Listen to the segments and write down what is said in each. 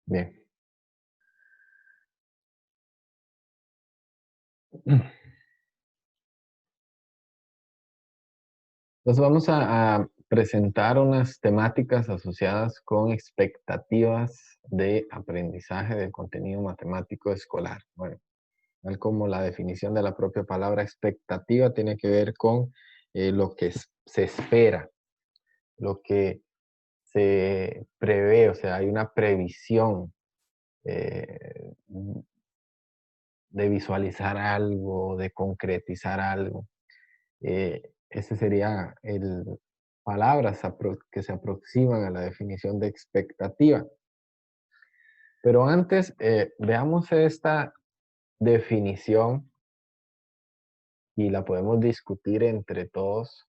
Bien. Entonces vamos a presentar unas temáticas asociadas con expectativas de aprendizaje del contenido matemático escolar. Bueno, tal como la definición de la propia palabra expectativa tiene que ver con lo que se espera, lo que se prevé, o sea, hay una previsión eh, de visualizar algo, de concretizar algo. Ese sería el palabras que se aproximan a la definición de expectativa. Pero antes, veamos esta definición y la podemos discutir entre todos,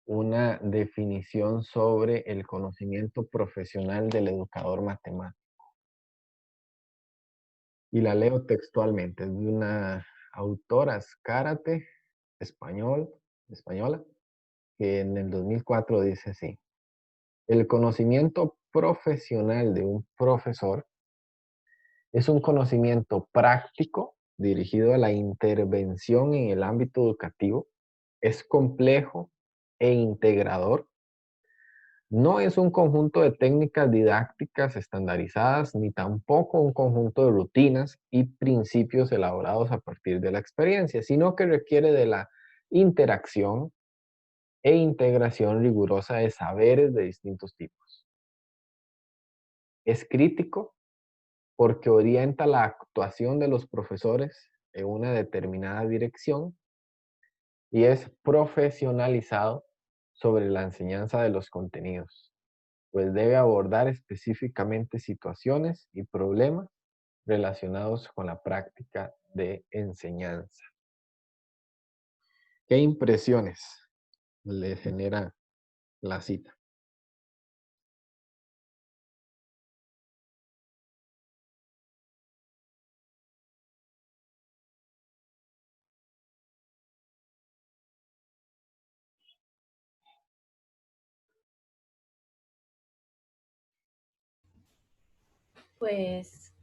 una definición sobre el conocimiento profesional del educador matemático. Y la leo textualmente, es de una autora Azcárate, española, que en el 2004 dice así: el conocimiento profesional de un profesor es un conocimiento práctico dirigido a la intervención en el ámbito educativo, es complejo e integrador, no es un conjunto de técnicas didácticas estandarizadas, ni tampoco un conjunto de rutinas y principios elaborados a partir de la experiencia, sino que requiere de la interacción e integración rigurosa de saberes de distintos tipos. Es crítico porque orienta la actuación de los profesores en una determinada dirección y es profesionalizado sobre la enseñanza de los contenidos, pues debe abordar específicamente situaciones y problemas relacionados con la práctica de enseñanza. ¿Qué impresiones le genera la cita? Pues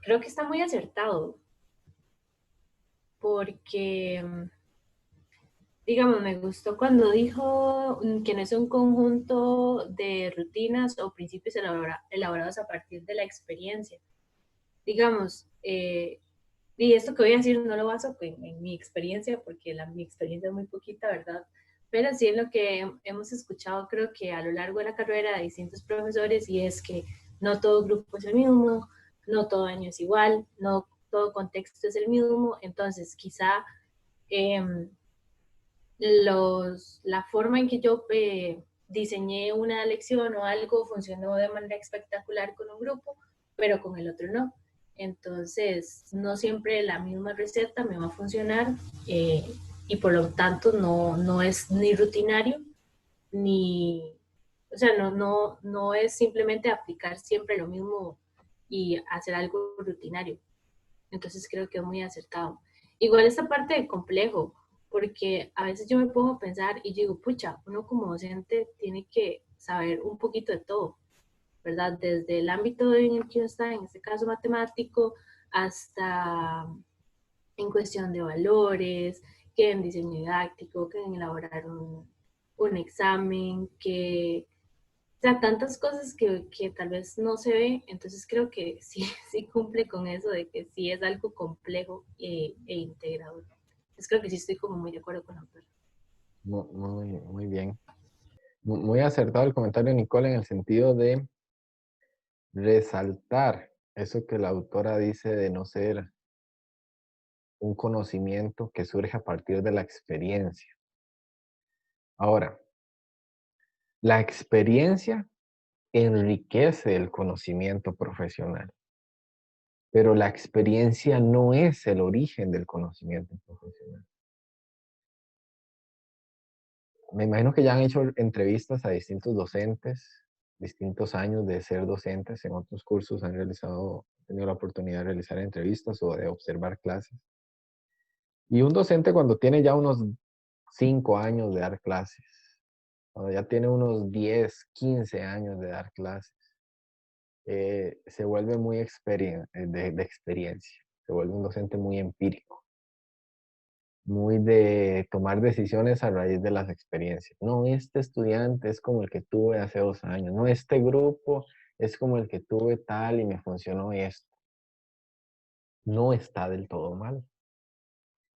creo que está muy acertado porque, digamos, me gustó cuando dijo que no es un conjunto de rutinas o principios elaborados a partir de la experiencia. Digamos, y esto que voy a decir no lo baso en mi experiencia porque mi experiencia es muy poquita, ¿verdad? Pero sí en lo que hemos escuchado creo que a lo largo de la carrera de distintos profesores y es que no todo grupo es el mismo, no todo año es igual, no todo contexto es el mismo, entonces quizá eh, la forma en que yo diseñé una lección o algo funcionó de manera espectacular con un grupo, pero con el otro no. Entonces, no siempre la misma receta me va a funcionar eh, y por lo tanto no es ni rutinario ni, o sea, no es simplemente aplicar siempre lo mismo y hacer algo rutinario. Entonces creo que es muy acertado. Igual esta parte de complejo, porque a veces yo me pongo a pensar y digo, pucha, uno como docente tiene que saber un poquito de todo, ¿verdad? Desde el ámbito en el que uno está, en este caso matemático, hasta en cuestión de valores, que en diseño didáctico, que en elaborar un examen, que o sea, tantas cosas que tal vez no se ve, entonces creo que sí, sí cumple con eso de que sí es algo complejo integrador. Entonces creo que sí estoy como muy de acuerdo con la autora. Muy bien. Muy acertado el comentario, Nicole, en el sentido de resaltar eso que la autora dice de no ser un conocimiento que surge a partir de la experiencia. Ahora, la experiencia enriquece el conocimiento profesional, pero la experiencia no es el origen del conocimiento profesional. Me imagino que ya han hecho entrevistas a distintos docentes, distintos años de ser docentes, en otros cursos han tenido la oportunidad de realizar entrevistas o de observar clases. Y un docente cuando tiene ya unos 5 años de dar clases, cuando ya tiene unos 10, 15 años de dar clases, se vuelve muy de experiencia, se vuelve un docente muy empírico, muy de tomar decisiones a raíz de las experiencias. No, este estudiante es como el que tuve hace 2 años, no, este grupo es como el que tuve tal y me funcionó esto. No está del todo mal.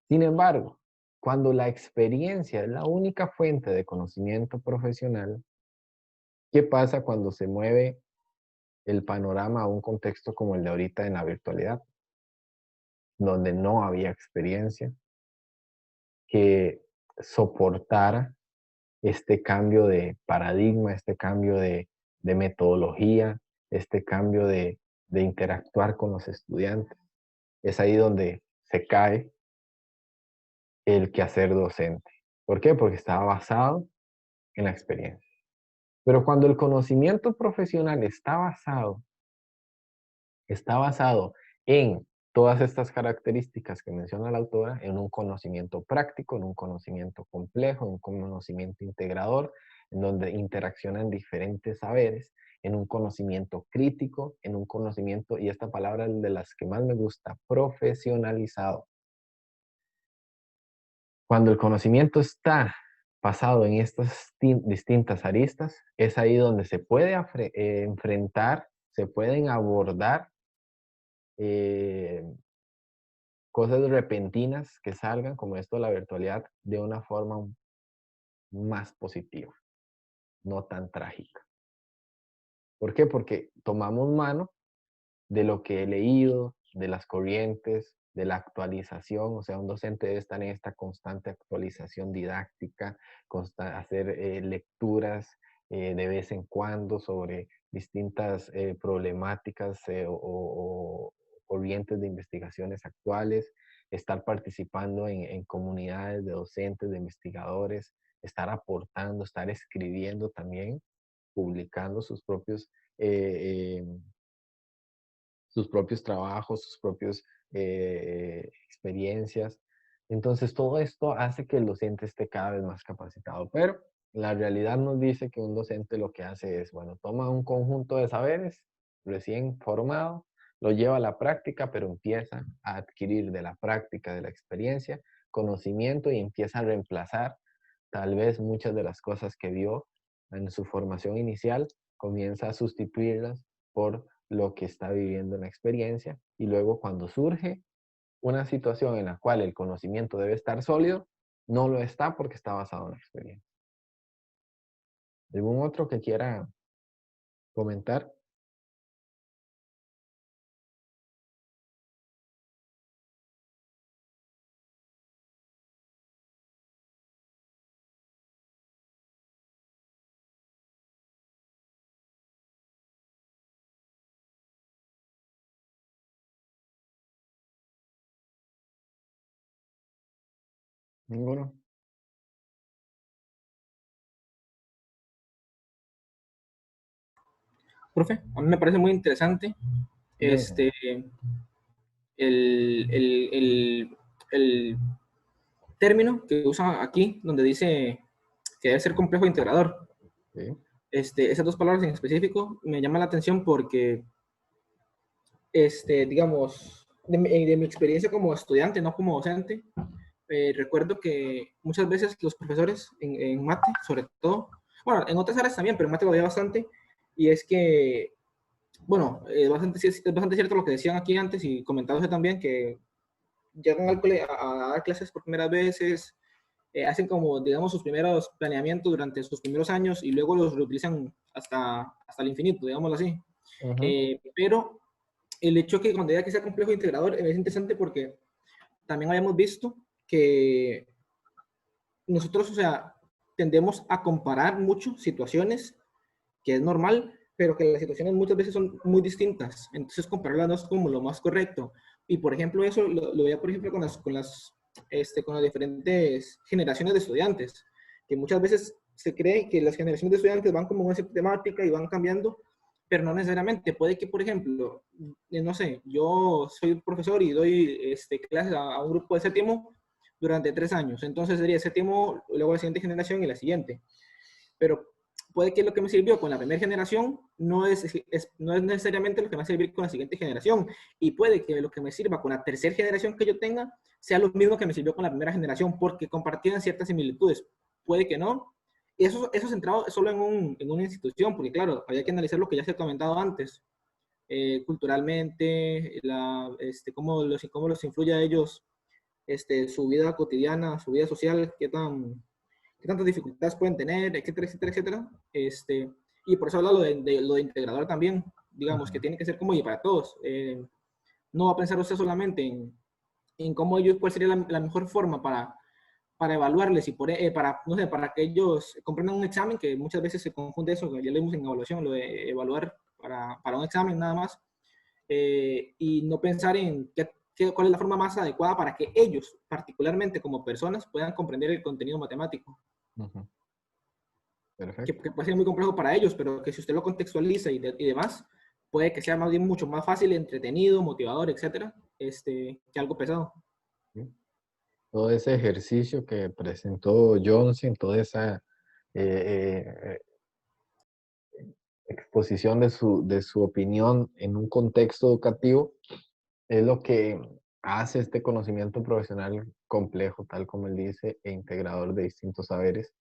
Sin embargo, cuando la experiencia es la única fuente de conocimiento profesional, ¿qué pasa cuando se mueve el panorama a un contexto como el de ahorita en la virtualidad, donde no había experiencia que soportara este cambio de paradigma, este cambio de metodología, este cambio de interactuar con los estudiantes? Es ahí donde se cae el quehacer docente. ¿Por qué? Porque estaba basado en la experiencia. Pero cuando el conocimiento profesional está basado en todas estas características que menciona la autora, en un conocimiento práctico, en un conocimiento complejo, en un conocimiento integrador, en donde interaccionan diferentes saberes, en un conocimiento crítico, en un conocimiento, y esta palabra es de las que más me gusta, profesionalizado. Cuando el conocimiento está basado en estas distintas aristas, es ahí donde se puede enfrentar, se pueden abordar eh, cosas repentinas que salgan, como esto de la virtualidad, de una forma más positiva, no tan trágica. ¿Por qué? Porque tomamos mano de lo que he leído, de las corrientes, de la actualización. O sea, un docente debe estar en esta constante actualización didáctica, hacer lecturas de vez en cuando sobre distintas problemáticas o corrientes de investigaciones actuales, estar participando en comunidades de docentes, de investigadores, estar aportando, estar escribiendo también, publicando sus propios trabajos, sus propias experiencias. Entonces, todo esto hace que el docente esté cada vez más capacitado, pero la realidad nos dice que un docente lo que hace es, bueno, toma un conjunto de saberes recién formado, lo lleva a la práctica, pero empieza a adquirir de la práctica, de la experiencia, conocimiento y empieza a reemplazar tal vez muchas de las cosas que vio en su formación inicial, comienza a sustituirlas por lo que está viviendo en la experiencia, y luego cuando surge una situación en la cual el conocimiento debe estar sólido, no lo está porque está basado en la experiencia. ¿Algún otro que quiera comentar? ¿Ninguno? Profe, a mí me parece muy interesante Bien. el, el, el, el término que usa aquí, donde dice que debe ser complejo e integrador. Sí. Esas dos palabras en específico me llaman la atención porque, digamos, de mi experiencia como estudiante, no como docente, recuerdo que muchas veces los profesores en mate, sobre todo, bueno, en otras áreas también, pero en mate lo veía bastante, y es que, bueno, es bastante cierto lo que decían aquí antes y comentados también, que llegan al cole a dar clases por primeras veces, hacen como, digamos, sus primeros planeamientos durante sus primeros años y luego los reutilizan hasta el infinito, digámoslo así. Ujú. Pero el hecho que cuando diga que sea complejo e integrador es interesante porque también habíamos visto que nosotros, o sea, tendemos a comparar mucho situaciones, que es normal, pero que las situaciones muchas veces son muy distintas. Entonces, compararlas no es como lo más correcto. Y, por ejemplo, eso lo veía, por ejemplo, con las diferentes generaciones de estudiantes, que muchas veces se cree que las generaciones de estudiantes van como una temática y van cambiando, pero no necesariamente. Puede que, por ejemplo, no sé, yo soy profesor y doy clases a un grupo de séptimo durante 3 años. Entonces sería séptimo, luego la siguiente generación y la siguiente. Pero puede que lo que me sirvió con la primera generación no es necesariamente lo que me va a servir con la siguiente generación. Y puede que lo que me sirva con la tercera generación que yo tenga sea lo mismo que me sirvió con la primera generación, porque compartían ciertas similitudes. Puede que no. Y eso centrado solo en una institución, porque claro, había que analizar lo que ya se ha comentado antes. Culturalmente, cómo los influye a ellos su vida cotidiana, su vida social, qué tantas dificultades pueden tener, etcétera, etcétera, etcétera. Y por eso habla lo de integrador también, digamos, que tiene que ser como y para todos. No va a pensar usted solamente en cómo ellos, cuál sería la mejor forma para evaluarles y para, no sé, para que ellos comprendan un examen, que muchas veces se confunde eso, que ya lo vimos en evaluación, lo de evaluar para un examen nada más, y no pensar en cuál es la forma más adecuada para que ellos, particularmente como personas, puedan comprender el contenido matemático. Perfecto. Que puede ser muy complejo para ellos, pero que si usted lo contextualiza y demás, puede que sea más bien mucho más fácil, entretenido, motivador, etcétera, que algo pesado. ¿Sí? Todo ese ejercicio que presentó Johnson, toda esa eh, exposición de su opinión en un contexto educativo, es lo que hace este conocimiento profesional complejo, tal como él dice, e integrador de distintos saberes.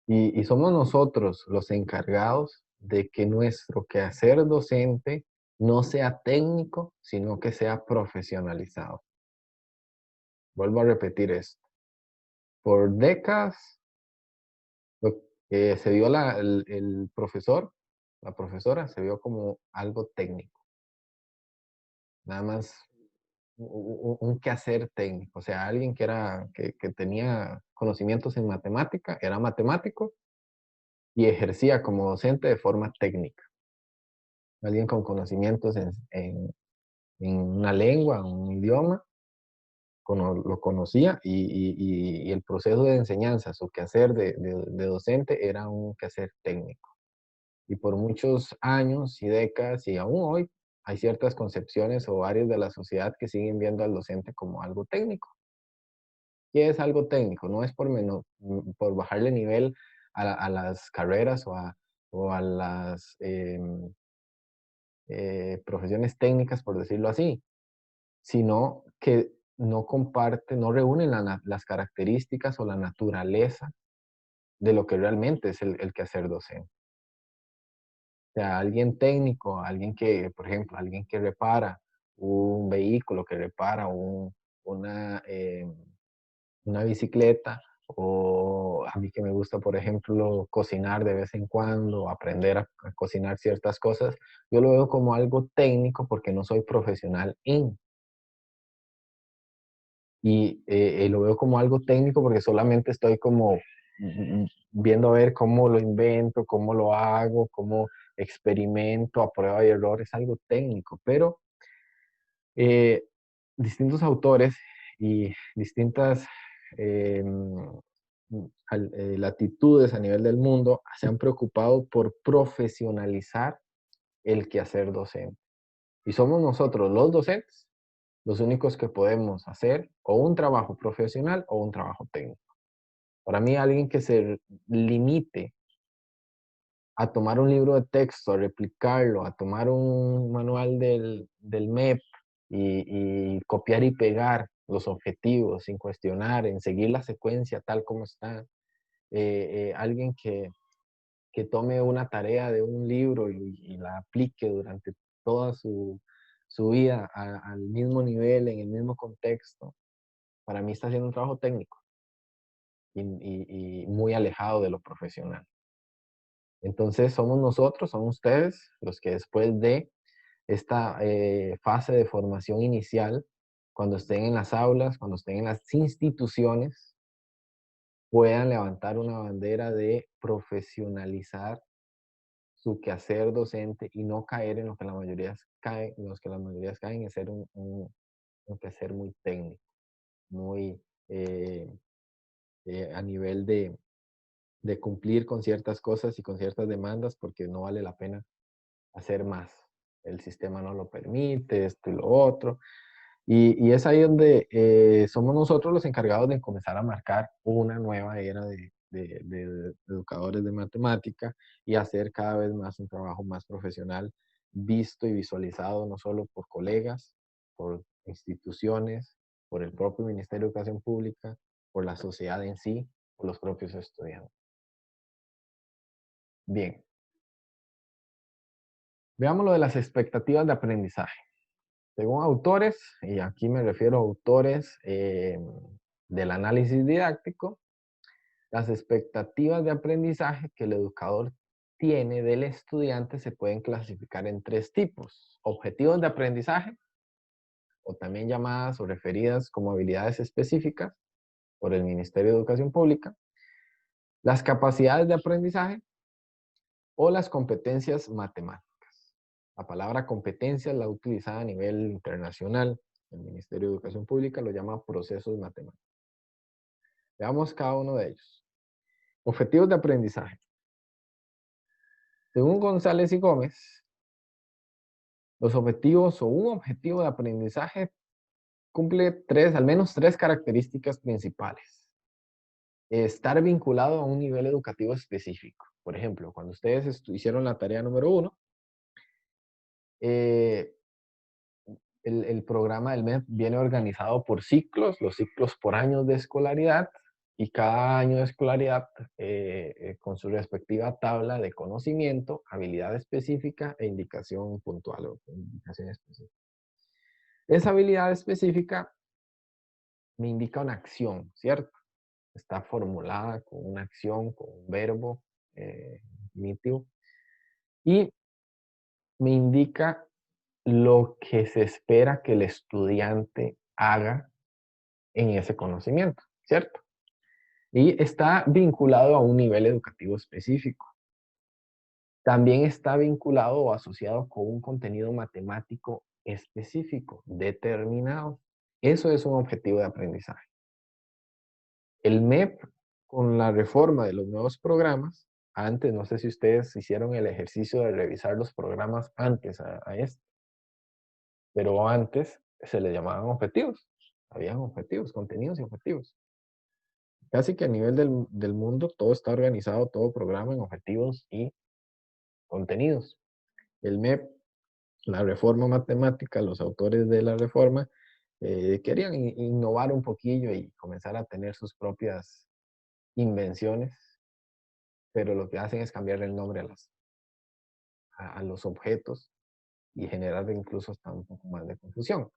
Y somos nosotros los encargados de que nuestro quehacer docente no sea técnico, sino que sea profesionalizado. Vuelvo a repetir esto. Por décadas, lo que se vio el profesor, la profesora, se vio como algo técnico. Nada más un quehacer técnico. O sea, alguien que tenía conocimientos en matemática, era matemático y ejercía como docente de forma técnica. Alguien con conocimientos en una lengua, un idioma, lo conocía y el proceso de enseñanza, su quehacer de docente era un quehacer técnico. Y por muchos años y décadas, y aún hoy, hay ciertas concepciones o áreas de la sociedad que siguen viendo al docente como algo técnico. ¿Qué es algo técnico? No es por bajarle nivel a las carreras o a las profesiones técnicas, por decirlo así, sino que no comparte, no reúnen las características o la naturaleza de lo que realmente es el quehacer docente. O sea, alguien técnico, alguien que, por ejemplo, alguien que repara un vehículo, que repara una, una bicicleta, o a mí que me gusta, por ejemplo, cocinar de vez en cuando, aprender a cocinar ciertas cosas, yo lo veo como algo técnico porque no soy profesional en. Y lo veo como algo técnico porque solamente estoy como viendo a ver cómo lo invento, cómo lo hago, cómo experimento a prueba y error, es algo técnico, pero eh, distintos autores y distintas eh, latitudes a nivel del mundo se han preocupado por profesionalizar el quehacer docente. Y somos nosotros, los docentes, los únicos que podemos hacer o un trabajo profesional o un trabajo técnico. Para mí, alguien que se limite a tomar un libro de texto, a replicarlo, a tomar un manual del MEP y copiar y pegar los objetivos sin cuestionar, en seguir la secuencia tal como está. Alguien que tome una tarea de un libro y la aplique durante toda su vida al mismo nivel, en el mismo contexto, para mí está haciendo un trabajo técnico y muy alejado de lo profesional. Entonces somos nosotros, son ustedes los que después de esta fase de formación inicial, cuando estén en las aulas, cuando estén en las instituciones, puedan levantar una bandera de profesionalizar su quehacer docente y no caer en lo que la mayoría caen, en los que la mayoría caen, en ser un quehacer muy técnico, muy a nivel de cumplir con ciertas cosas y con ciertas demandas porque no vale la pena hacer más. El sistema no lo permite, esto y lo otro. Y es ahí donde somos nosotros los encargados de comenzar a marcar una nueva era de de educadores de matemática y hacer cada vez más un trabajo más profesional, visto y visualizado no solo por colegas, por instituciones, por el propio Ministerio de Educación Pública, por la sociedad en sí, por los propios estudiantes. Bien. Veamos lo de las expectativas de aprendizaje. Según autores, y aquí me refiero a autores del análisis didáctico, las expectativas de aprendizaje que el educador tiene del estudiante se pueden clasificar en tres tipos. Objetivos de aprendizaje, o también llamadas o referidas como habilidades específicas por el Ministerio de Educación Pública, las capacidades de aprendizaje o las competencias matemáticas. La palabra competencia la utilizada a nivel internacional. El Ministerio de Educación Pública lo llama procesos matemáticos. Veamos cada uno de ellos. Objetivos de aprendizaje. Según González y Gómez, los objetivos o un objetivo de aprendizaje cumple al menos tres características principales. Estar vinculado a un nivel educativo específico. Por ejemplo, cuando ustedes hicieron la tarea número 1, el programa del MEP viene organizado por ciclos, los ciclos por años de escolaridad, y cada año de escolaridad con su respectiva tabla de conocimiento, habilidad específica e indicación puntual o indicación específica. Esa habilidad específica me indica una acción, ¿cierto? Está formulada con una acción, con un verbo infinitivo, y me indica lo que se espera que el estudiante haga en ese conocimiento, ¿cierto? Y está vinculado a un nivel educativo específico. También está vinculado o asociado con un contenido matemático específico, determinado. Eso es un objetivo de aprendizaje. El MEP, con la reforma de los nuevos programas, antes, no sé si ustedes hicieron el ejercicio de revisar los programas antes a este, pero antes se les llamaban objetivos. Habían objetivos, contenidos y objetivos. Casi que a nivel del mundo todo está organizado, todo programa en objetivos y contenidos. El MEP, la reforma matemática, los autores de la reforma querían innovar un poquillo y comenzar a tener sus propias invenciones, pero lo que hacen es cambiar el nombre a los objetos y generar incluso hasta un poco más de confusión.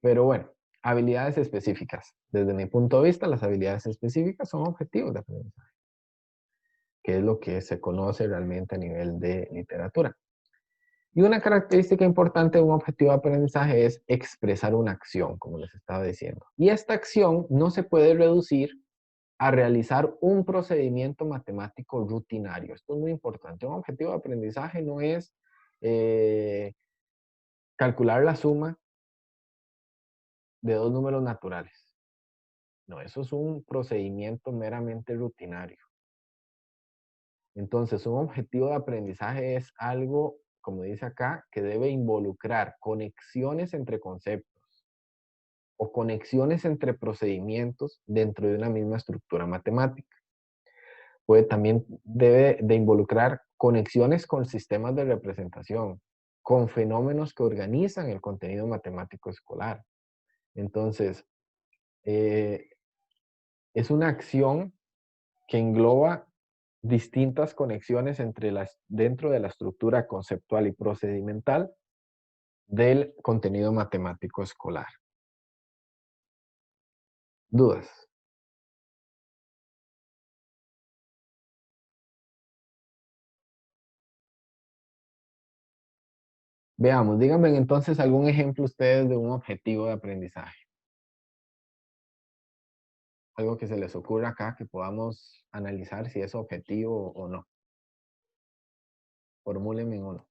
Pero bueno, habilidades específicas. Desde mi punto de vista, las habilidades específicas son objetivos de aprendizaje, que es lo que se conoce realmente a nivel de literatura. Y una característica importante de un objetivo de aprendizaje es expresar una acción, como les estaba diciendo. Y esta acción no se puede reducir a realizar un procedimiento matemático rutinario. Esto es muy importante. Un objetivo de aprendizaje no es calcular la suma de dos números naturales. No, eso es un procedimiento meramente rutinario. Entonces, un objetivo de aprendizaje es algo, como dice acá, que debe involucrar conexiones entre conceptos o conexiones entre procedimientos dentro de una misma estructura matemática. También debe de involucrar conexiones con sistemas de representación, con fenómenos que organizan el contenido matemático escolar. Entonces, es una acción que engloba distintas conexiones dentro de la estructura conceptual y procedimental del contenido matemático escolar. ¿Dudas? Veamos, díganme entonces algún ejemplo ustedes de un objetivo de aprendizaje. Algo que se les ocurra acá que podamos analizar si es objetivo o no. Formúlenme uno.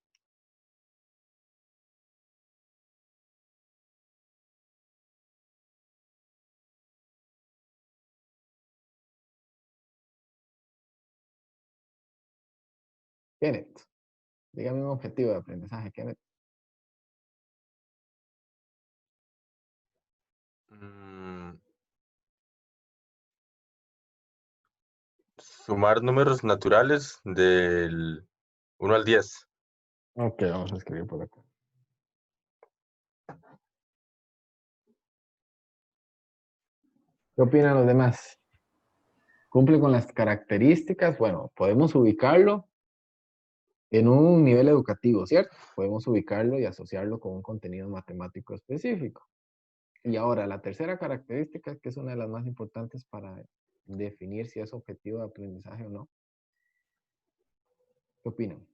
Kenneth, dígame un objetivo de aprendizaje, Kenneth. Mm, Sumar números naturales del 1 al 10. Ok, vamos a escribir por acá. ¿Qué opinan los demás? ¿Cumple con las características? Bueno, podemos ubicarlo en un nivel educativo, ¿cierto? Podemos ubicarlo y asociarlo con un contenido matemático específico. Y ahora, la tercera característica, que es una de las más importantes para definir si es objetivo de aprendizaje o no. ¿Qué opinan?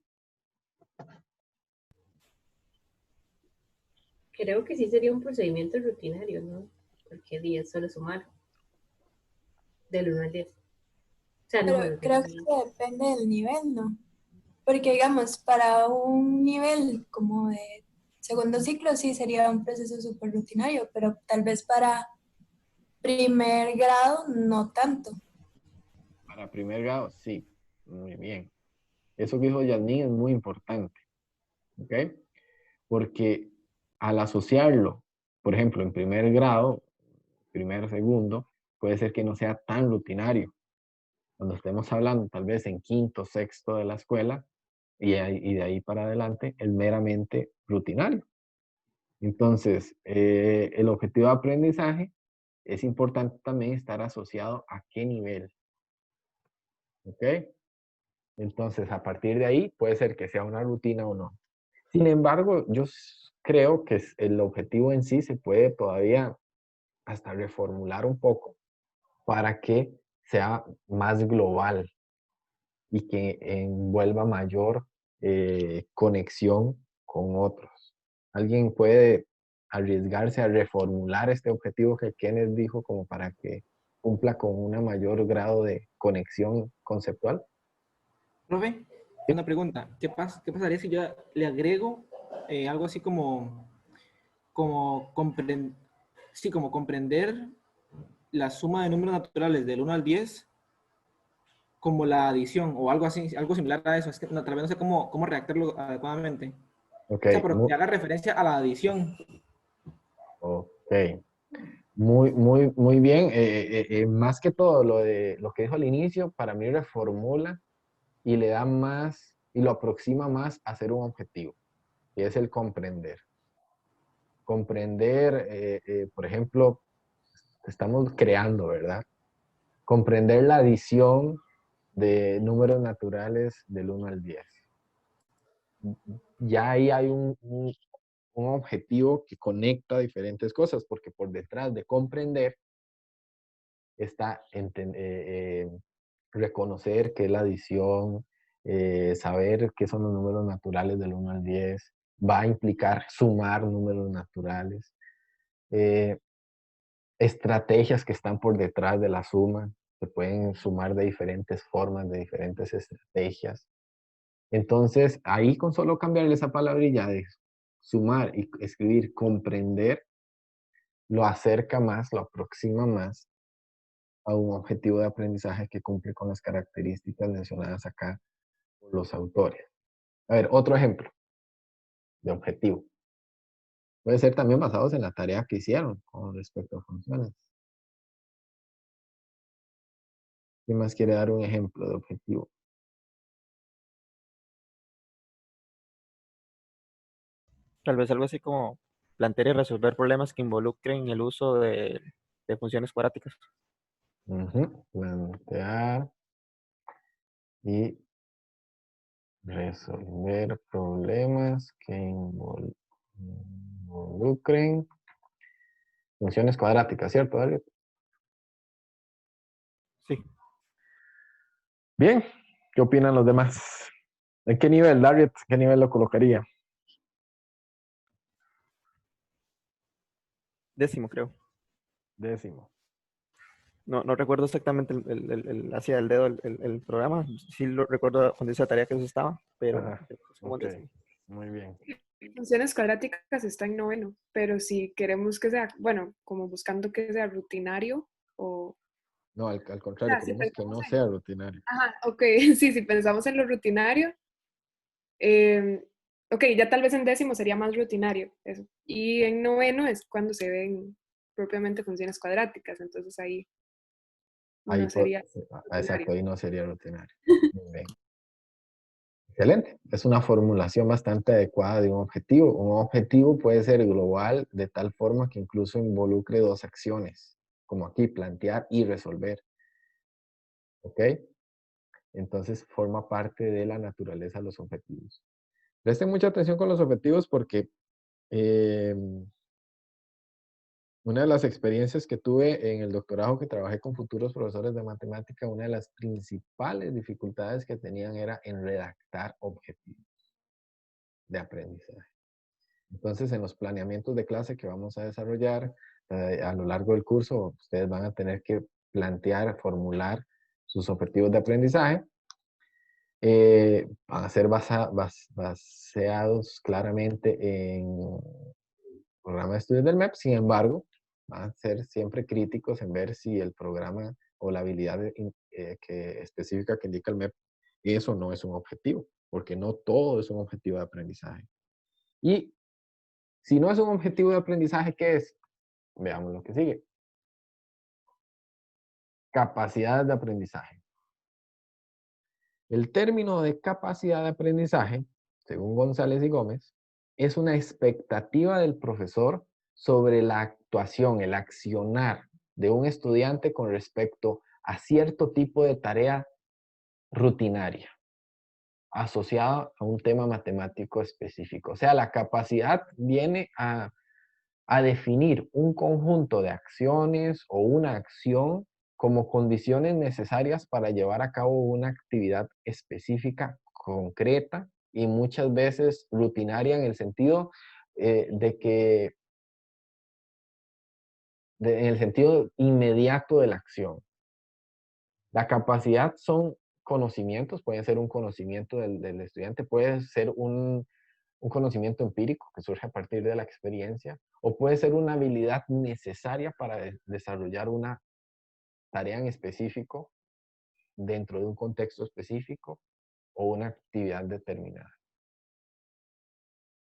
Creo que sí sería un procedimiento rutinario, ¿no? Porque 10 solo sumar del 1 al 10. O sea, Pero números creo del que 1 al 10. depende del nivel, ¿no? Porque digamos, para un nivel como de segundo ciclo sí sería un proceso súper rutinario, pero tal vez para primer grado no tanto. Para primer grado, sí. Muy bien. Eso que dijo Yasmin es muy importante, ¿ok? Porque al asociarlo, por ejemplo, en primer grado, primero, segundo, puede ser que no sea tan rutinario. Cuando estemos hablando tal vez en quinto, sexto de la escuela y de ahí para adelante, es meramente rutinario. Entonces, el objetivo de aprendizaje es importante también estar asociado a qué nivel, ¿ok? Entonces, a partir de ahí puede ser que sea una rutina o no. Sin embargo, yo creo que el objetivo en sí se puede todavía hasta reformular un poco para que sea más global y que envuelva mayor conexión con otros. ¿Alguien puede arriesgarse a reformular este objetivo que Kenneth dijo como para que cumpla con un mayor grado de conexión conceptual? Profe, una pregunta. ¿Qué pasaría si yo le agrego algo así como comprender la suma de números naturales del 1 al 10 como la adición o algo así, algo similar a eso? Es que tal vez no sé cómo redactarlo adecuadamente. Ok, O sea, pero que haga referencia a la adición. ok. Muy bien. Más que todo lo que dijo al inicio, para mí reformula y le da más y lo aproxima más a ser un objetivo, y es el comprender. Comprender, por ejemplo, estamos creando, ¿verdad? Comprender la adición de números naturales del 1 al 10. Ya ahí hay un objetivo que conecta diferentes cosas, porque por detrás de comprender está reconocer qué es la adición, saber qué son los números naturales del 1 al 10, va a implicar sumar números naturales, eh, estrategias que están por detrás de la suma, se pueden sumar de diferentes formas, de diferentes estrategias. Entonces, ahí con solo cambiarle esa palabrilla de sumar y escribir comprender, lo acerca más, lo aproxima más a un objetivo de aprendizaje que cumple con las características mencionadas acá por los autores. A ver, otro ejemplo de objetivo. Puede ser también basados en la tarea que hicieron con respecto a funciones. ¿Quién más quiere dar un ejemplo de objetivo? Tal vez algo así como plantear y resolver problemas que involucren el uso de funciones cuadráticas. Plantear y resolver problemas que involucren funciones cuadráticas, ¿cierto, David? Sí. Bien, ¿qué opinan los demás? ¿En qué nivel, David? ¿Qué nivel lo colocaría? 10º, creo. 10º. No recuerdo exactamente hacia el dedo el programa. Sí lo recuerdo cuando hice la tarea que eso estaba, pero Ajá, es como ok, 10º. muy bien. Funciones cuadráticas está en noveno, pero si queremos que sea, bueno, como buscando que sea rutinario o... No, al contrario, sea, si queremos que pensamos no en... sea rutinario. Ajá, ok, sí, si pensamos en lo rutinario, ok, ya tal vez en 10º sería más rutinario, eso. Y en noveno es cuando se ven propiamente funciones cuadráticas, entonces ahí no sería Exacto, rutinario. ahí no sería rutinario. Muy bien. Excelente. Es una formulación bastante adecuada de un objetivo. Un objetivo puede ser global de tal forma que incluso involucre dos acciones, como aquí, plantear y resolver. ¿Ok? Entonces forma parte de la naturaleza de los objetivos. Presten mucha atención con los objetivos porque eh, una de las experiencias que tuve en el doctorado que trabajé con futuros profesores de matemática, una de las principales dificultades que tenían era en redactar objetivos de aprendizaje. Entonces, en los planeamientos de clase que vamos a desarrollar a lo largo del curso, ustedes van a tener que plantear, formular sus objetivos de aprendizaje. Van a ser baseados claramente en programa de estudios del MEP. Sin embargo, van a ser siempre críticos en ver si el programa o la habilidad específica que indica el MEP, eso no es un objetivo, porque no todo es un objetivo de aprendizaje. Y si no es un objetivo de aprendizaje, ¿qué es? Veamos lo que sigue. Capacidades de aprendizaje. El término de capacidad de aprendizaje, según González y Gómez, es una expectativa del profesor sobre la actuación, el accionar de un estudiante con respecto a cierto tipo de tarea rutinaria, asociada a un tema matemático específico. O sea, la capacidad viene a definir un conjunto de acciones o una acción como condiciones necesarias para llevar a cabo una actividad específica, concreta y muchas veces rutinaria en el sentido de que, en el sentido inmediato de la acción. La capacidad son conocimientos, puede ser un conocimiento del estudiante, puede ser un conocimiento empírico que surge a partir de la experiencia, o puede ser una habilidad necesaria para desarrollar una tarea en específico dentro de un contexto específico o una actividad determinada.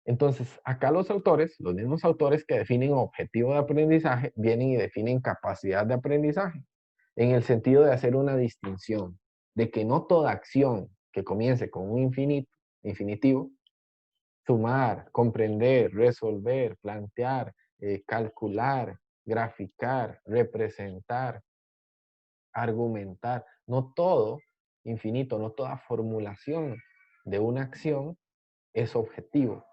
Entonces, acá los autores, los mismos autores que definen objetivo de aprendizaje, vienen y definen capacidad de aprendizaje, en el sentido de hacer una distinción, de que no toda acción que comience con un infinitivo, sumar, comprender, resolver, plantear, calcular, graficar, representar, argumentar. No todo infinito, no toda formulación de una acción es objetivo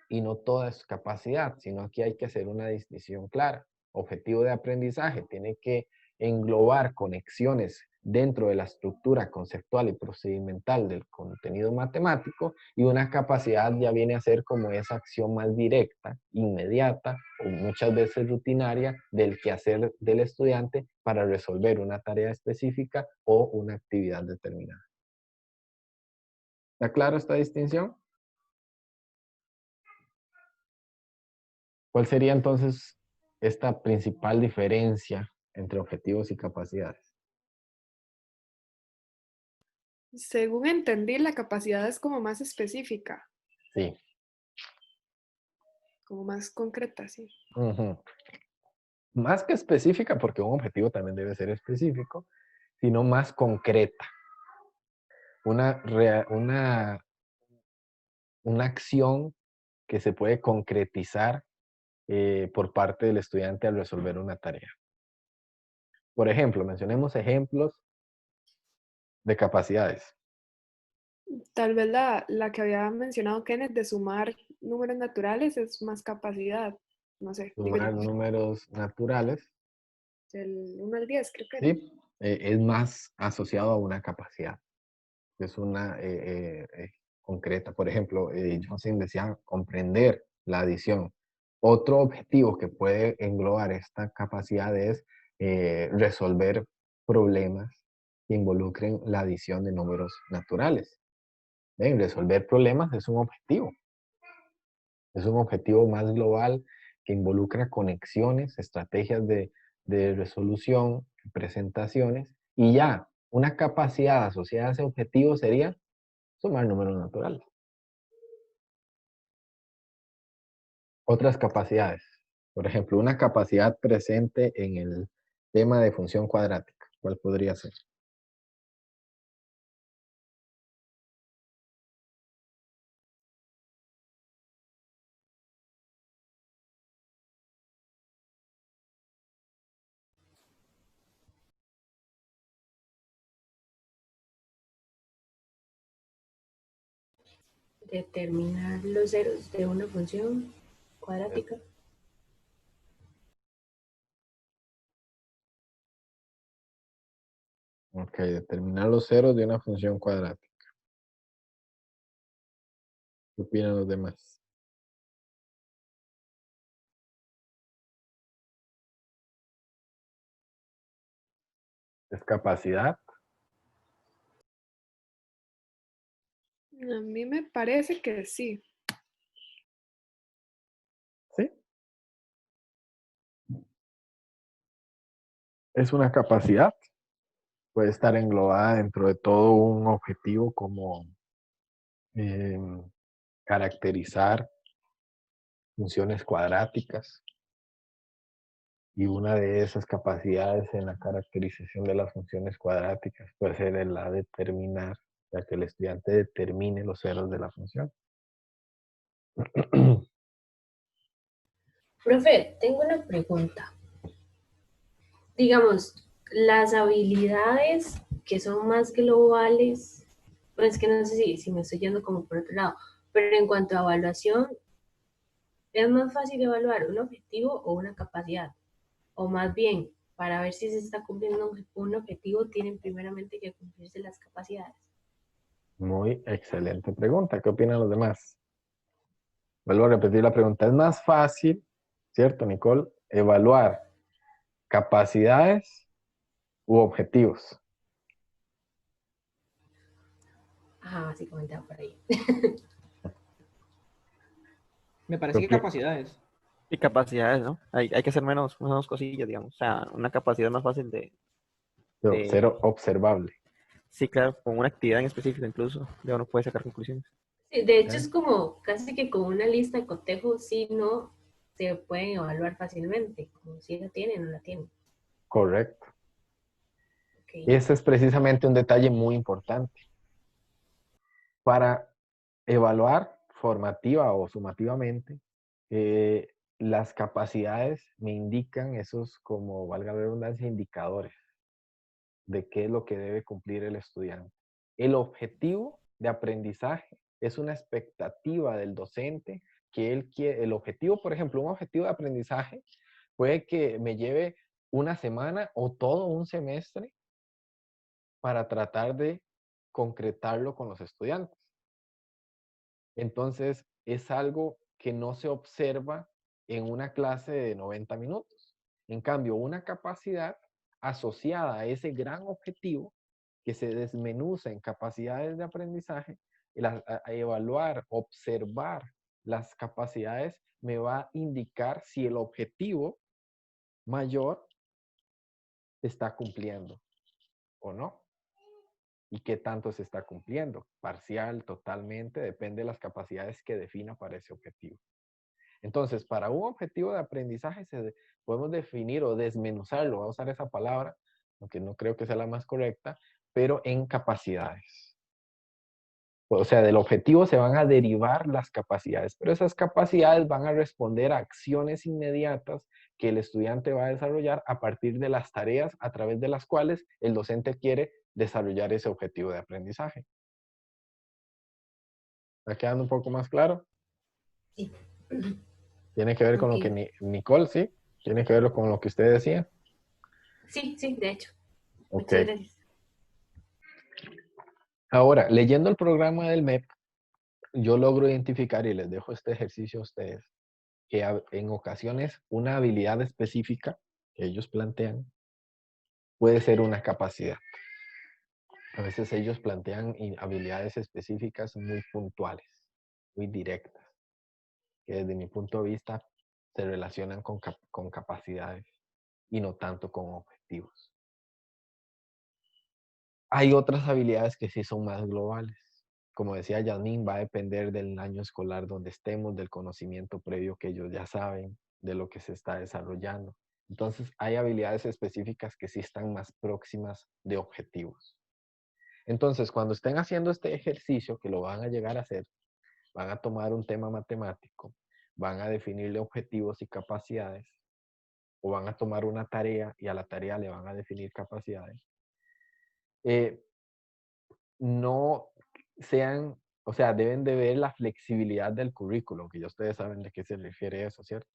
y no toda es capacidad, sino aquí hay que hacer una distinción clara. Objetivo de aprendizaje tiene que englobar conexiones dentro de la estructura conceptual y procedimental del contenido matemático, y una capacidad ya viene a ser como esa acción más directa, inmediata o muchas veces rutinaria del quehacer del estudiante para resolver una tarea específica o una actividad determinada. ¿Está claro esta distinción? ¿Cuál sería entonces esta principal diferencia entre objetivos y capacidades? Según entendí, la capacidad es como más específica, Sí. como más concreta, sí. Ujú. Más que específica, porque un objetivo también debe ser específico, sino más concreta. Una acción que se puede concretizar por parte del estudiante al resolver una tarea. Por ejemplo, mencionemos ejemplos de capacidades. Tal vez la que había mencionado Kenneth de sumar números naturales es más capacidad, no sé, digo yo, Sumar números naturales, del 1 al 10 creo que era. ¿sí? Es más asociado a una capacidad. Es una concreta. Por ejemplo, Johnson decía comprender la adición. Otro objetivo que puede englobar esta capacidad es resolver problemas que involucren la adición de números naturales. ¿Ven? Resolver problemas es un objetivo. Es un objetivo más global que involucra conexiones, estrategias de resolución, presentaciones, y ya una capacidad asociada a ese objetivo sería sumar números naturales. Otras capacidades. Por ejemplo, una capacidad presente en el tema de función cuadrática. ¿Cuál podría ser? Determinar los ceros de una función cuadrática. Ok, determinar los ceros de una función cuadrática. ¿Qué opinan los demás? ¿Es capacidad? A mí me parece que sí. Sí. Es una capacidad. Puede estar englobada dentro de todo un objetivo como caracterizar funciones cuadráticas. Y una de esas capacidades en la caracterización de las funciones cuadráticas puede ser la determinar, ya que el estudiante determine los ceros de la función. Profe, tengo una pregunta. Digamos, las habilidades que son más globales, pues es que no sé si me estoy yendo como por otro lado, pero en cuanto a evaluación, ¿es más fácil evaluar un objetivo o una capacidad? O más bien, para ver si se está cumpliendo un objetivo, tienen primeramente que cumplirse las capacidades. Muy excelente pregunta. ¿Qué opinan los demás? Vuelvo a repetir la pregunta. ¿Es más fácil, cierto, Nicole, evaluar capacidades u objetivos? Ajá, básicamente va por ahí. Me parece que capacidades. Y capacidades, ¿no? Hay que hacer menos cosillas, digamos. O sea, una capacidad más fácil de... Cero observable. Sí, claro, con una actividad en específico incluso, ya uno puede sacar conclusiones. Sí, de hecho, ¿Eh? es como casi que con una lista de cotejos, si no, se pueden evaluar fácilmente, como si la tienen o no la tienen. Correcto. Okay. Ese es precisamente un detalle muy importante. Para evaluar formativa o sumativamente, las capacidades me indican esos, como valga la redundancia, indicadores de qué es lo que debe cumplir el estudiante. El objetivo de aprendizaje es una expectativa del docente que él quiere. El objetivo, por ejemplo, un objetivo de aprendizaje puede que me lleve una semana o todo un semestre para tratar de concretarlo con los estudiantes. Entonces, es algo que no se observa en una clase de 90 minutos. En cambio, una capacidad asociada a ese gran objetivo que se desmenuza en capacidades de aprendizaje, a evaluar, observar las capacidades me va a indicar si el objetivo mayor se está cumpliendo o no. Y qué tanto se está cumpliendo. Parcial, totalmente, depende de las capacidades que defina para ese objetivo. Entonces, para un objetivo de aprendizaje podemos definir o desmenuzarlo, voy a usar esa palabra, aunque no creo que sea la más correcta, pero en capacidades. O sea, del objetivo se van a derivar las capacidades, pero esas capacidades van a responder a acciones inmediatas que el estudiante va a desarrollar a partir de las tareas a través de las cuales el docente quiere desarrollar ese objetivo de aprendizaje. ¿Está quedando un poco más claro? Sí. Tiene que ver con lo Okay. que Nicole, ¿sí? Tiene que ver con lo que usted decía. Sí, sí, de hecho. Ok. Muchas gracias. Ahora, leyendo el programa del MEP, yo logro identificar, y les dejo este ejercicio a ustedes, que en ocasiones una habilidad específica que ellos plantean puede ser una capacidad. A veces ellos plantean habilidades específicas muy puntuales, muy directas, que desde mi punto de vista se relacionan con capacidades y no tanto con objetivos. Hay otras habilidades que sí son más globales. Como decía Yasmín, va a depender del año escolar donde estemos, del conocimiento previo que ellos ya saben, de lo que se está desarrollando. Entonces, hay habilidades específicas que sí están más próximas de objetivos. Entonces, cuando estén haciendo este ejercicio, que lo van a llegar a hacer, van a tomar un tema matemático, van a definirle objetivos y capacidades, o van a tomar una tarea y a la tarea le van a definir capacidades. No sean, o sea, deben de ver la flexibilidad del currículum, que ya ustedes saben de qué se refiere eso, ¿cierto?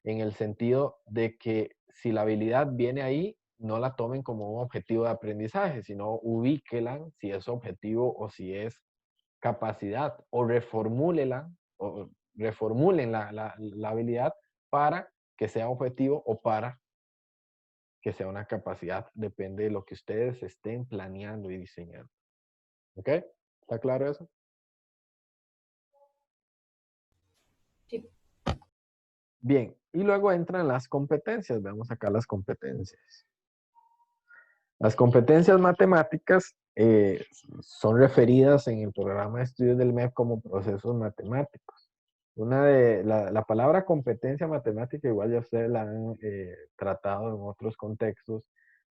En el sentido de que si la habilidad viene ahí, no la tomen como un objetivo de aprendizaje, sino ubíquela si es objetivo o si es capacidad, o reformúlela, o reformulen la habilidad para que sea objetivo o para que sea una capacidad. Depende de lo que ustedes estén planeando y diseñando. ¿Ok? ¿Está claro eso? Sí. Bien, y luego entran las competencias. Veamos acá las competencias. Las competencias matemáticas son referidas en el programa de estudios del MEP como procesos matemáticos. La palabra competencia matemática igual ya ustedes la han tratado en otros contextos.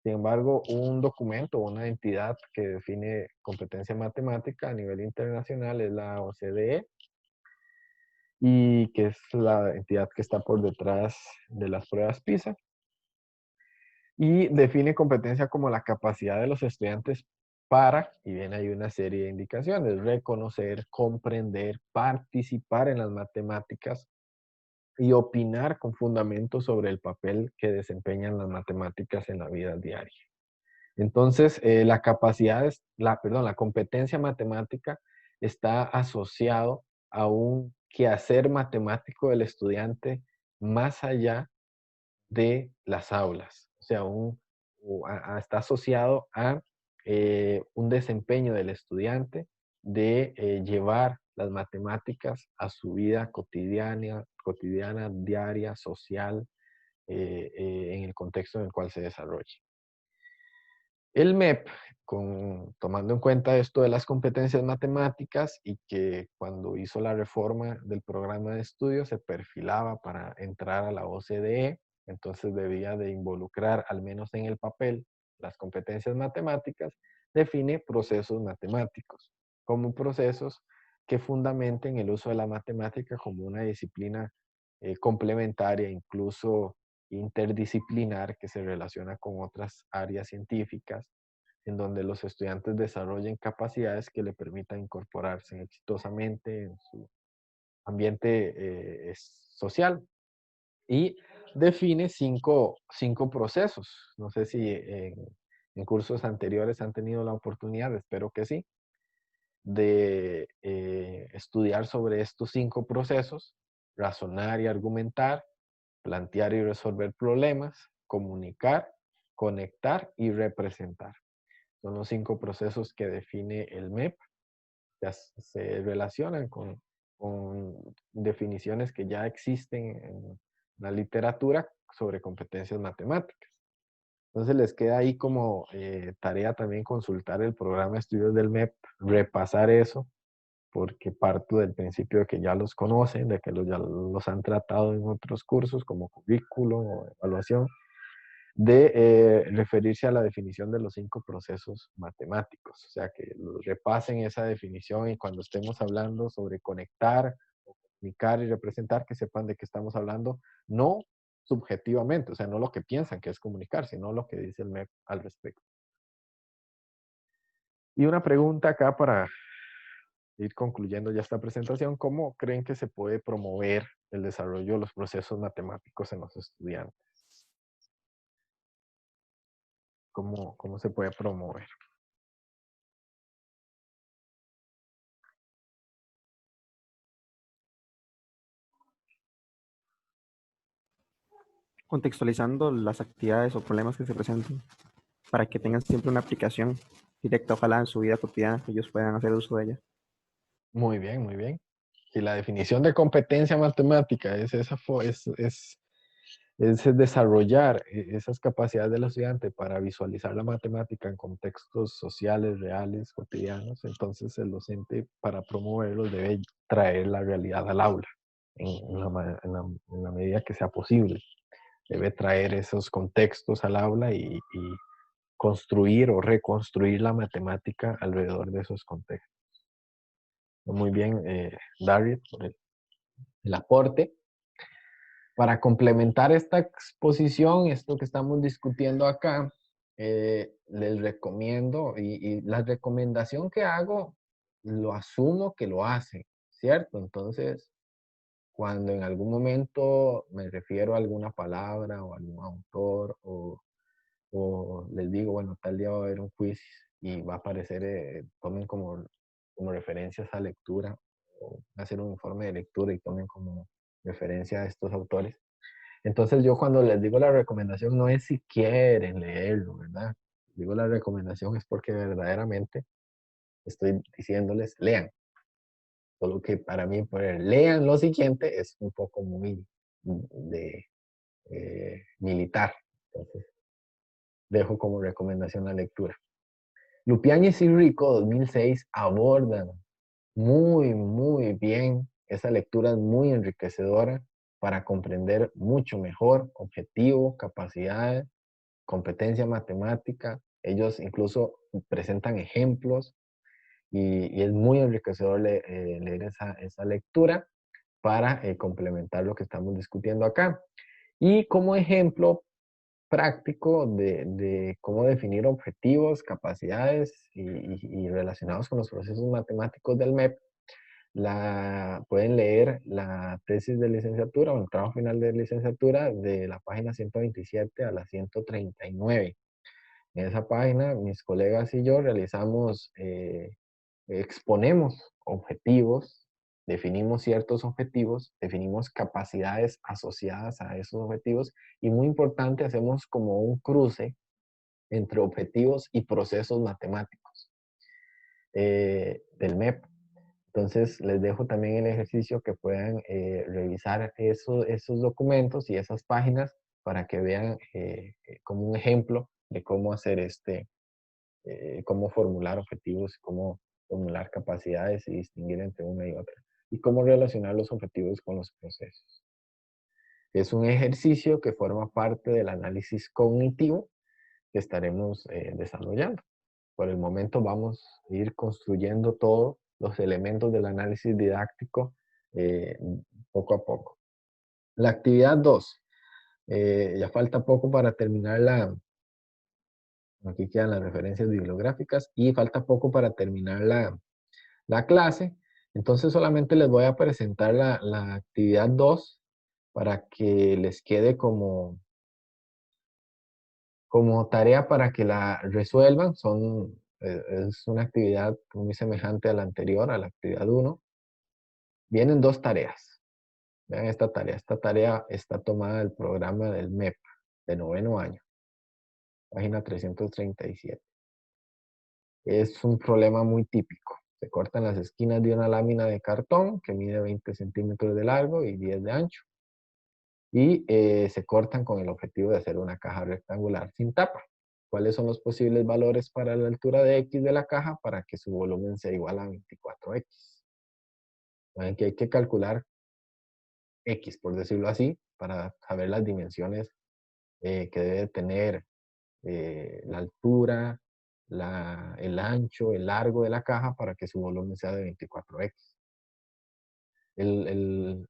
Sin embargo, un documento o una entidad que define competencia matemática a nivel internacional es la OCDE, y que es la entidad que está por detrás de las pruebas PISA. Y define competencia como la capacidad de los estudiantes para, y bien hay una serie de indicaciones, reconocer, comprender, participar en las matemáticas y opinar con fundamento sobre el papel que desempeñan las matemáticas en la vida diaria. Entonces, la competencia matemática está asociado a un quehacer matemático del estudiante más allá de las aulas. O sea, está asociado a un desempeño del estudiante de llevar las matemáticas a su vida cotidiana, diaria, social, en el contexto en el cual se desarrolla. El MEP, tomando en cuenta esto de las competencias matemáticas y que cuando hizo la reforma del programa de estudio se perfilaba para entrar a la OCDE, entonces debía de involucrar, al menos en el papel, las competencias matemáticas, define procesos matemáticos como procesos que fundamenten el uso de la matemática como una disciplina complementaria, incluso interdisciplinar, que se relaciona con otras áreas científicas, en donde los estudiantes desarrollen capacidades que le permitan incorporarse exitosamente en su ambiente social. Y define cinco procesos. No sé si en cursos anteriores han tenido la oportunidad, espero que sí, de estudiar sobre estos 5 procesos: razonar y argumentar, plantear y resolver problemas, comunicar, conectar y representar. Son los 5 procesos que define el MEP. Ya se relacionan con definiciones que ya existen en la literatura sobre competencias matemáticas. Entonces les queda ahí como tarea también consultar el programa de estudios del MEP, repasar eso, porque parto del principio de que ya los conocen, de que ya los han tratado en otros cursos como currículum o evaluación, de referirse a la definición de los 5 procesos matemáticos. O sea, que repasen esa definición y cuando estemos hablando sobre conectar, comunicar y representar, que sepan de qué estamos hablando, no subjetivamente, o sea, no lo que piensan que es comunicar, sino lo que dice el MEP al respecto. Y una pregunta acá para ir concluyendo ya esta presentación: ¿cómo creen que se puede promover el desarrollo de los procesos matemáticos en los estudiantes? ¿Cómo se puede promover? Contextualizando las actividades o problemas que se presenten para que tengan siempre una aplicación directa, ojalá en su vida cotidiana, que ellos puedan hacer uso de ella. Muy bien, muy bien. Y la definición de competencia matemática es desarrollar esas capacidades del estudiante para visualizar la matemática en contextos sociales, reales, cotidianos. Entonces el docente, para promoverlo, debe traer la realidad al aula en la medida que sea posible. debe traer esos contextos al aula y construir o reconstruir la matemática alrededor de esos contextos. Muy bien, David, por el aporte. Para complementar esta exposición, esto que estamos discutiendo acá, les recomiendo, y la recomendación que hago, lo asumo que lo hacen, ¿cierto? Entonces, cuando en algún momento me refiero a alguna palabra o a algún autor, o les digo, bueno, tal día va a haber un quiz y va a aparecer, tomen como referencia esa lectura, o hacer un informe de lectura y tomen como referencia a estos autores. Entonces yo cuando les digo la recomendación no es si quieren leerlo, ¿verdad? Digo la recomendación es porque verdaderamente estoy diciéndoles lean. Solo que para mí poner lean lo siguiente es un poco muy de militar. Entonces dejo como recomendación la lectura. Lupiáñez y Rico 2006 abordan muy bien. Esa lectura es muy enriquecedora para comprender mucho mejor objetivo, capacidades, competencia matemática. Ellos incluso presentan ejemplos y es muy enriquecedor leer esa lectura para complementar lo que estamos discutiendo acá. Y como ejemplo práctico de cómo definir objetivos, capacidades y relacionados con los procesos matemáticos del MEP, pueden leer la tesis de licenciatura o el trabajo final de licenciatura de la página 127 a la 139. En esa página, mis colegas y yo exponemos objetivos, definimos ciertos objetivos, definimos capacidades asociadas a esos objetivos y muy importante, hacemos como un cruce entre objetivos y procesos matemáticos del MEP. Entonces, les dejo también el ejercicio que puedan revisar esos documentos y esas páginas para que vean como un ejemplo de cómo hacer cómo formular objetivos, cómo formular capacidades y distinguir entre una y otra. Y cómo relacionar los objetivos con los procesos. Es un ejercicio que forma parte del análisis cognitivo que estaremos desarrollando. Por el momento vamos a ir construyendo todos los elementos del análisis didáctico poco a poco. La actividad 2. Ya falta poco para terminar aquí quedan las referencias bibliográficas y falta poco para terminar la clase. Entonces solamente les voy a presentar la actividad 2 para que les quede como tarea para que la resuelvan. Es una actividad muy semejante a la anterior, a la actividad 1. Vienen dos tareas. Vean esta tarea. Esta tarea está tomada del programa del MEP de 9º año. Página 337. Es un problema muy típico. Se cortan las esquinas de una lámina de cartón que mide 20 centímetros de largo y 10 de ancho. Y se cortan con el objetivo de hacer una caja rectangular sin tapa. ¿Cuáles son los posibles valores para la altura de X de la caja para que su volumen sea igual a 24X? Saben que hay que calcular X, por decirlo así, para saber las dimensiones que debe tener la altura, el ancho, el largo de la caja para que su volumen sea de 24X.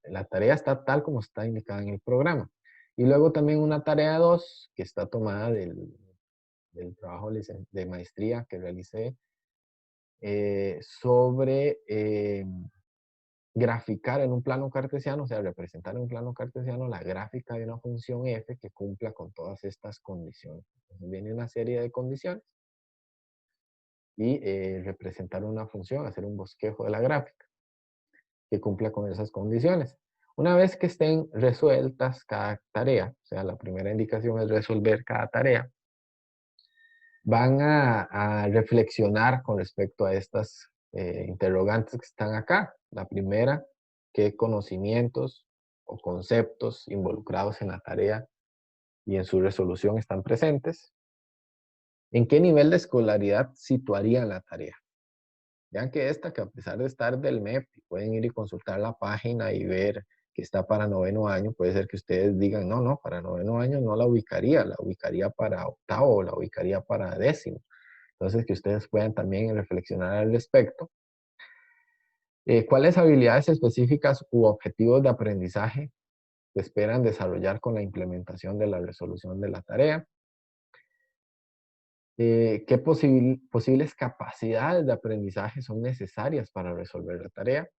La tarea está tal como está indicada en el programa. Y luego también una tarea 2 que está tomada del trabajo de maestría que realicé sobre graficar en un plano cartesiano, o sea, representar en un plano cartesiano la gráfica de una función f que cumpla con todas estas condiciones. Entonces viene una serie de condiciones y representar una función, hacer un bosquejo de la gráfica que cumpla con esas condiciones. Una vez que estén resueltas cada tarea, o sea, la primera indicación es resolver cada tarea, van a reflexionar con respecto a estas interrogantes que están acá. La primera, qué conocimientos o conceptos involucrados en la tarea y en su resolución están presentes. ¿En qué nivel de escolaridad situarían la tarea? Vean que a pesar de estar del MEP, pueden ir y consultar la página y ver que está para noveno año, puede ser que ustedes digan, no, no, para noveno año no la ubicaría para octavo, o la ubicaría para décimo. Entonces, que ustedes puedan también reflexionar al respecto. ¿Cuáles habilidades específicas u objetivos de aprendizaje se esperan desarrollar con la implementación de la resolución de la tarea? ¿Qué posibles capacidades de aprendizaje son necesarias para resolver la tarea?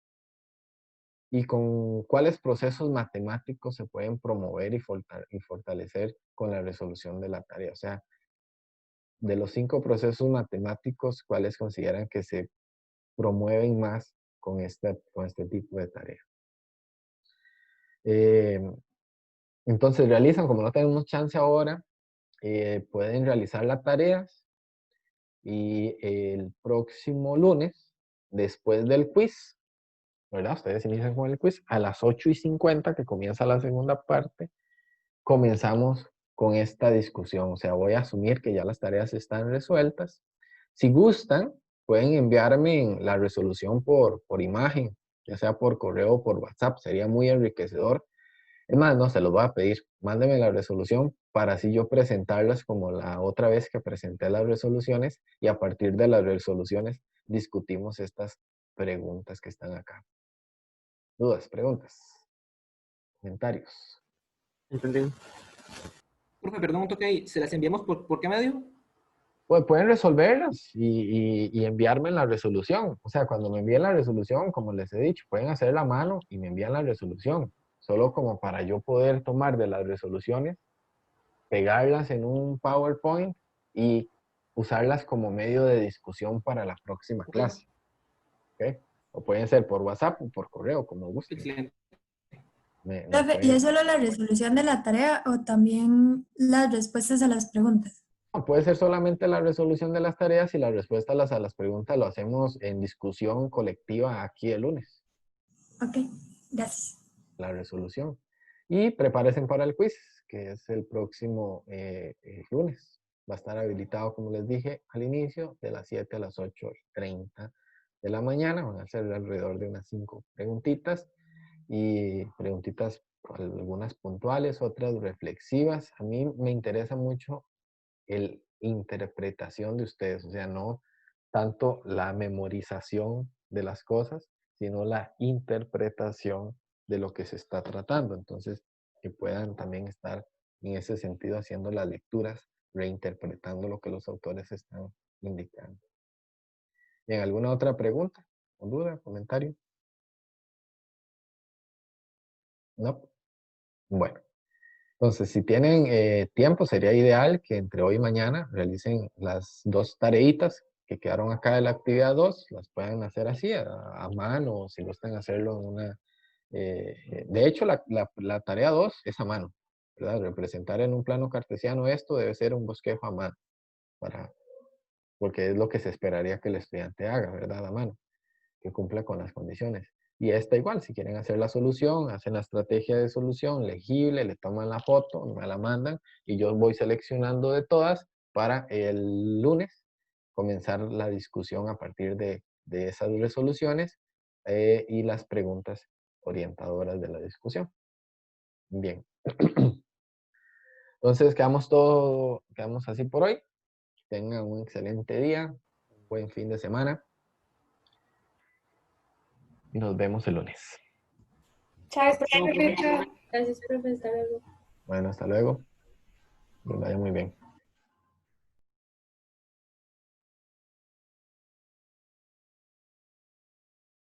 ¿Y con cuáles procesos matemáticos se pueden promover y fortalecer con la resolución de la tarea? O sea, de los 5 procesos matemáticos, ¿cuáles consideran que se promueven más con este tipo de tarea? Entonces realizan, como no tenemos chance ahora, pueden realizar las tareas y el próximo lunes, después del quiz, ¿verdad? Ustedes inician con el quiz a las 8:50, que comienza la segunda parte, comenzamos con esta discusión. O sea, voy a asumir que ya las tareas están resueltas. Si gustan, pueden enviarme la resolución por imagen, ya sea por correo o por WhatsApp. Sería muy enriquecedor. Es más, no, se los voy a pedir. Mándenme la resolución para así yo presentarlas como la otra vez que presenté las resoluciones, y a partir de las resoluciones discutimos estas preguntas que están acá. ¿Dudas, preguntas, comentarios? ¿Entendí? Profe, perdón un toque ahí. ¿Se las enviamos por qué medio? Pues pueden resolverlas y enviarme la resolución. O sea, cuando me envíen la resolución, como les he dicho, pueden hacer la mano y me envían la resolución. Solo como para yo poder tomar de las resoluciones, pegarlas en un PowerPoint y usarlas como medio de discusión para la próxima clase. ¿Ok? O pueden ser por WhatsApp o por correo, como gusten. Excelente. Profe, ¿y es solo la resolución de la tarea o también las respuestas a las preguntas? No, puede ser solamente la resolución de las tareas, y la respuesta a las preguntas lo hacemos en discusión colectiva aquí el lunes. Ok, gracias. La resolución. Y prepárense para el quiz, que es el próximo lunes. Va a estar habilitado, como les dije al inicio, de las 7 a las 8:30 de la mañana. Van a ser alrededor de unas 5 preguntitas, y preguntitas algunas puntuales, otras reflexivas. A mí me interesa mucho el interpretación de ustedes, o sea, no tanto la memorización de las cosas, sino la interpretación de lo que se está tratando. Entonces, que puedan también estar en ese sentido haciendo las lecturas, reinterpretando lo que los autores están indicando. ¿Bien? ¿Alguna otra pregunta o duda, comentario? ¿No? Bueno. Entonces, si tienen tiempo, sería ideal que entre hoy y mañana realicen las 2 tareitas que quedaron acá de la actividad 2, las puedan hacer así, a mano, o si gustan hacerlo en una... de hecho, la tarea 2 es a mano, ¿verdad? Representar en un plano cartesiano esto debe ser un bosquejo a mano, porque es lo que se esperaría que el estudiante haga, ¿verdad? A mano, que cumpla con las condiciones. Y esta igual, si quieren hacer la solución, hacen la estrategia de solución legible, le toman la foto, me la mandan, y yo voy seleccionando de todas para el lunes comenzar la discusión a partir de esas resoluciones y las preguntas orientadoras de la discusión. Bien. Entonces quedamos así por hoy. Tengan un excelente día, un buen fin de semana, y nos vemos el lunes. Chao, Chao, profe. profe. Gracias, profe. Hasta luego. Bueno, hasta luego. Que vaya muy bien.